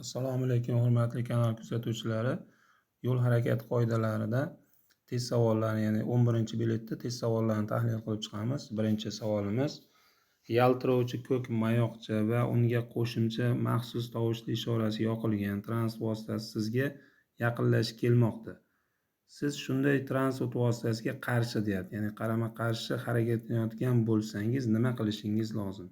Assalomu alaykum, hurmatli kanal kuzatuvchilari. Yo'l harakati qoidalarida test savollarini, ya'ni 11-biletda test savollarini tahlil qilib chiqamiz. Birinchi savolimiz: yaltirovchi ko'k mayoqcha va unga qo'shimcha maxsus tovushli ishorasi yoqilgan transport vositasi sizga yaqinlashib kelmoqda. Siz shunday transport vositasiga qarshi deyapti, ya'ni qarama-qarshi harakatlanayotgan bo'lsangiz nima qilishingiz lozim?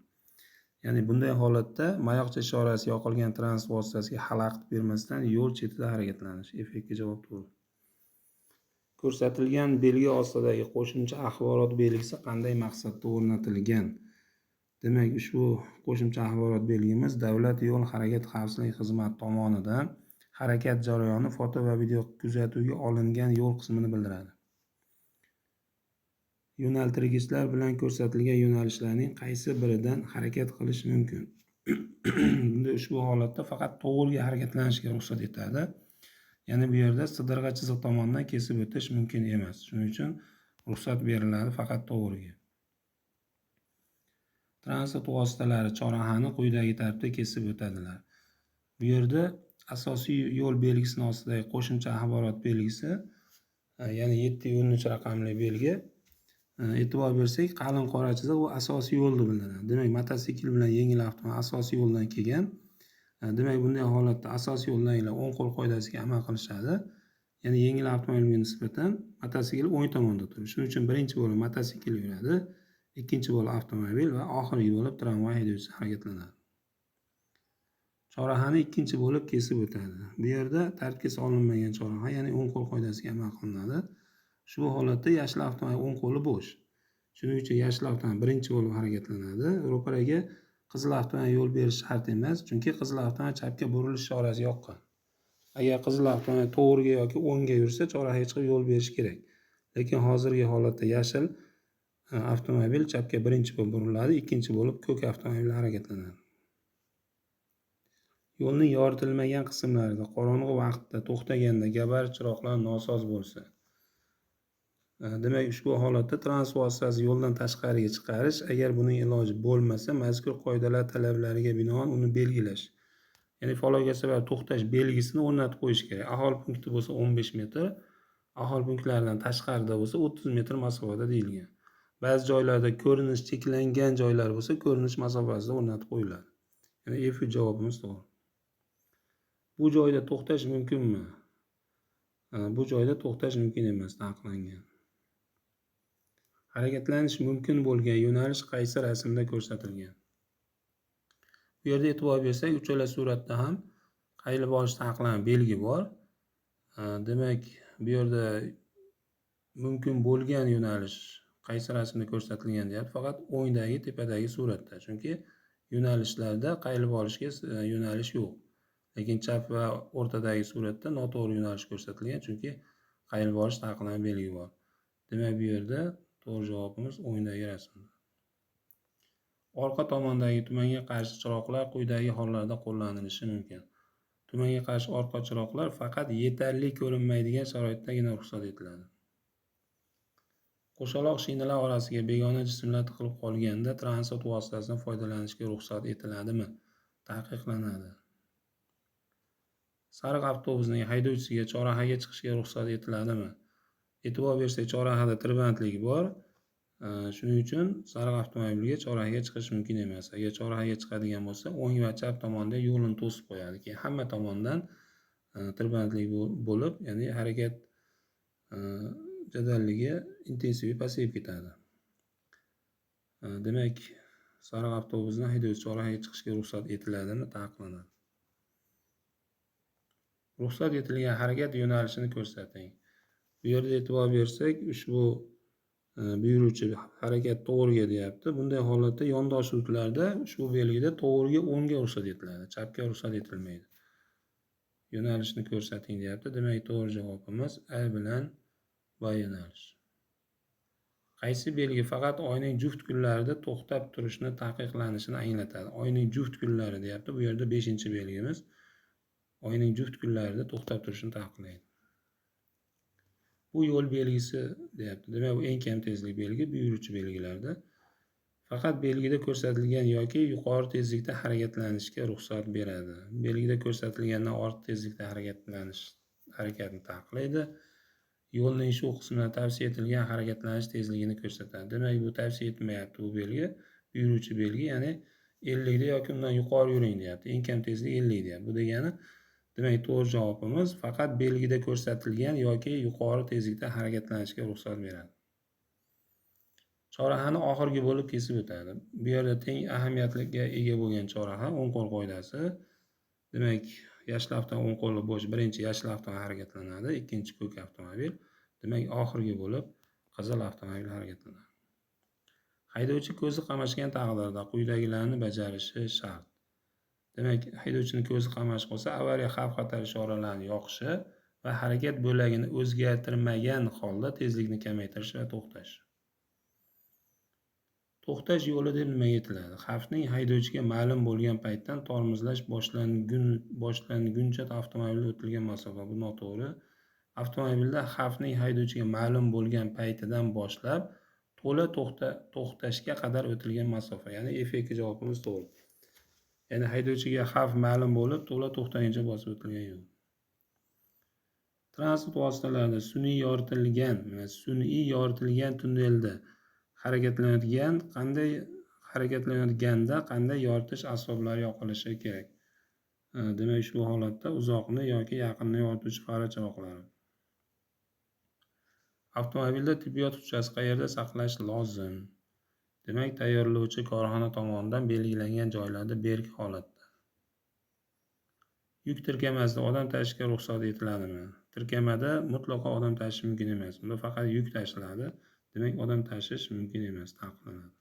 Ya'ni bunday holatda mayoqcha ishorasi yoqilgan transport vositasiga xalaqit bermasdan yo'l chetida harakatlanish. Effektiv javob to'g'ri. Ko'rsatilgan belgi ostidagi qo'shimcha axborot belgisi qanday maqsadda o'rnatilgan? Demak, ushbu qo'shimcha axborot belgimiz Davlat yo'l harakati xavfsizligi xizmati tomonidan harakat jarayoni foto va video kuzatuvga olingan yo'l qismini bildiradi. Yo'naltirgichlar bilan ko'rsatilgan yo'nalishlarning qaysi biridan harakat qilish mumkin? Bunda ushbu holatda faqat to'g'riga harakatlanishga ruxsat etadi. Ya'ni bu yerda sidirg'a chiziq tomonidan kesib o'tish mumkin emas. Shuning uchun ruxsat beriladi faqat to'g'riga. Transport vositalari chorrahani quyidagi tartibda kesib o'tadilar. Bu yerda asosiy yo'l belgisini ostidagi qo'shimcha axborot belgisi, ya'ni 713 raqamli belgi. E'tibor bersak, qalin qora chiziq bu asosiy yo'lni bildiradi. Demak, mototsikl bilan yengil avtomobil asosiy yo'ldan kelgan. Demak, bunday holatda asosiy yo'ldagilar o'ng qo'l qoidasiga amal qilishadi. Ya'ni yengil avtomobilga nisbatan mototsikl o'ng tomonda turadi. Shuning uchun birinchi bo'lib mototsikl yuradi, ikkinchi bo'lib avtomobil va oxirgi bo'lib tramvay haydovchisi harakatlanadi. Chorrahani ikkinchi bo'lib kesib o'tadi. Bu yerda tartibga solinmagan chorraha, ya'ni o'ng qo'l qoidasiga amal qilinadi. Ushbu holatda yashil avtomobil o'ng qo'li bo'sh. Shuning uchun yashil avtomobil birinchi bo'lib harakatlanadi. Ro'paraga qizil avtomobil yo'l berish shart emas, chunki qizil avtomobil chapga burilish ishorasi yoqqan. Agar qizil avtomobil to'g'riga yoki o'ngga yursa, chorrahaga chiqib yo'l berish kerak. Lekin hozirgi holatda yashil avtomobil chapga birinchi bo'lib buriladi, ikkinchi bo'lib ko'k avtomobil harakatlanadi. Yo'lning yoritilmagan qismlarida qorong'u vaqtda to'xtaganda gabarit chiroqlari nosoz bo'lsa, demak, ushbu holatda transport vositasi yo'ldan tashqariga chiqarish, agar buning iloji bo'lmasa, mazkur qoidalar talablariga binoan uni belgilash. Ya'ni falokat sabab to'xtash belgisini o'rnatib qo'yish kerak. Aholi punkti bo'lsa 15 metr, aholi punktlaridan tashqarida bo'lsa 30 metr masofada deyilgan. Ba'zi joylarda ko'rinish cheklangan joylar bo'lsa, ko'rinish masofasida o'rnatib qo'yiladi. Ya'ni effektiv javobimiz to'g'ri. Bu joyda to'xtash mumkinmi? Bu joyda to'xtash mumkin emas, taqiqlangan. Harakatlanish mumkin bo'lgan yo'nalish qaysi rasmda ko'rsatilgan? Bu yerda e'tibor bersak, uchala suratda ham qayilib olish taqiqlangan belgi bor. Demak, bu yerda mumkin bo'lgan yo'nalish qaysi rasmda ko'rsatilgan deyapti, faqat o'ngdagi tepadagi suratda. Chunki yo'nalishlarda qayilib olishga yo'nalish yo'q. Lekin chap va o'rtadagi suratda noto'g'ri yo'nalish ko'rsatilgan, chunki qayilib olish taqiqlangan belgi bor. Demak, bu yerda to'g'ri javobimiz o'ngdagi rasmda. Orqa tomondagi tumanga qarshi chiroqlar quyidagi hollarda qo'llanilishi mumkin. Tumanga qarshi orqa chiroqlar faqat yetarli ko'rinmaydigan sharoitdagina ruxsat etiladi. Qo'shaloq shinalar orasiga begona jismlar tiqilib qolganda transport vositasidan foydalanishga ruxsat etiladimi? Taqiqlanadi. Sariq avtobusning haydovchisiga chorrahaga chiqishga ruxsat etiladimi? E'tibor bersak, chorrahada tirbandlik bor. Shuning uchun sariq avtomobilga chorrahaga chiqish mumkin emas. Agar chorrahaga chiqadigan bo'lsa, o'ng va chap tomonda yo'lni to'sib qo'yadi. Keyin hamma tomondan tirbandlik bo'lib, ya'ni harakat jadalligi intensivi pasayib ketadi. Demak, sariq avtobusni haydovchi chorrahaga chiqishga ruxsat etiladimi? Taqiqlanadi. Ruxsat etilgan harakat yo'nalishini ko'rsating. Bu yerda e'tibor bersak, ushbu buyuruvchi harakat to'g'riga deyapti. Bunday holatda yondoshuvlarda ushbu belgida to'g'riga o'ngga ruxsat etiladi, chapga ruxsat etilmaydi. Yo'nalishni ko'rsating deyapti. Demak, to'g'ri javobimiz A bilan B yo'nalish. Qaysi belgi faqat oyning juft kunlarida to'xtab turishni taqiqlanishini anglatadi? Oyning juft kunlari deyapti. Bu yerda 5-belgimiz. Oyning juft kunlarida to'xtab turishni taqiqlaydi. Bu yo'l belgisi deyapti. Demak, bu eng kam tezlik belgi buyuruvchi belgilarda. faqat belgida ko'rsatilgan yoki yuqori tezlikda harakatlanishga ruxsat beradi. Belgida ko'rsatilgandan ortiq tezlikda harakatni taqiqlaydi. Yo'lning shu qismida tavsiya etilgan harakatlanish tezligini ko'rsatadi. Demak, bu tavsiya etmayapti bu belgi, buyuruvchi belgi, ya'ni 50 da yoki undan yuqori yuring deyapti. Eng kam tezlik 50 deyapti. Bu degani, demak, to'g'ri javobimiz faqat belgida ko'rsatilgan yoki yuqori tezlikda harakatlanishga ruxsat beradi. Chorrahani oxirgi bo'lib kesib o'tadi. Bu yerda teng ahamiyatga ega bo'lgan chorraha o'ng qo'l qoidasi. Demak, yashil avtomobil o'ng qo'li bo'sh, birinchi yashil avtomobil harakatlanadi, ikkinchi ko'k avtomobil. Demak, oxirgi bo'lib qizil avtomobil harakatlanadi. Haydovchi ko'zi qamashgan taqdirda quyidagilarni bajarishi shart. Demak, haydovchining ko'zi qamash qolsa, avariya xavf-xatar ishoralarini yoqishi va harakat bo'lagini o'zgartirmagan holda tezlikni kamaytirish va to'xtash. To'xtash yo'li deb nimaga aytiladi? Xavfning haydovchiga ma'lum bo'lgan paytdan tormozlash boshlanguncha avtomobilda o'tilgan masofa. Bu noto'g'ri. Avtomobilda xavfning haydovchiga ma'lum bo'lgan paytidan boshlab to'la to'xtashga qadar o'tilgan masofa. Ya'ni F2 javobimiz to'g'ri. Ya'ni haydovchiga xavf ma'lum bo'lib, to'la to'xtaguncha bosib o'tilgan yo'l. Transport vositalarida sun'iy yoritilgan tunnelda harakatlanayotganda qanday yoritish asboblari yoqilishi kerak? Demak, shu holatda uzoqni yoki yaqinni yorituvchi fara chiroqlari. Avtomobilda tibbiyot hujjati qayerda saqlash lozim? Demak, tayyorlovchi korxona tomonidan belgilangan joylarda berk holatda. Yuk tirkamasida odam tashishga ruxsat etiladimi? Tirkamada mutlaqo odam tashish mumkin emas. Unda faqat yuk tashiladi. Demak, odam tashish mumkin emas, taqiqlanadi.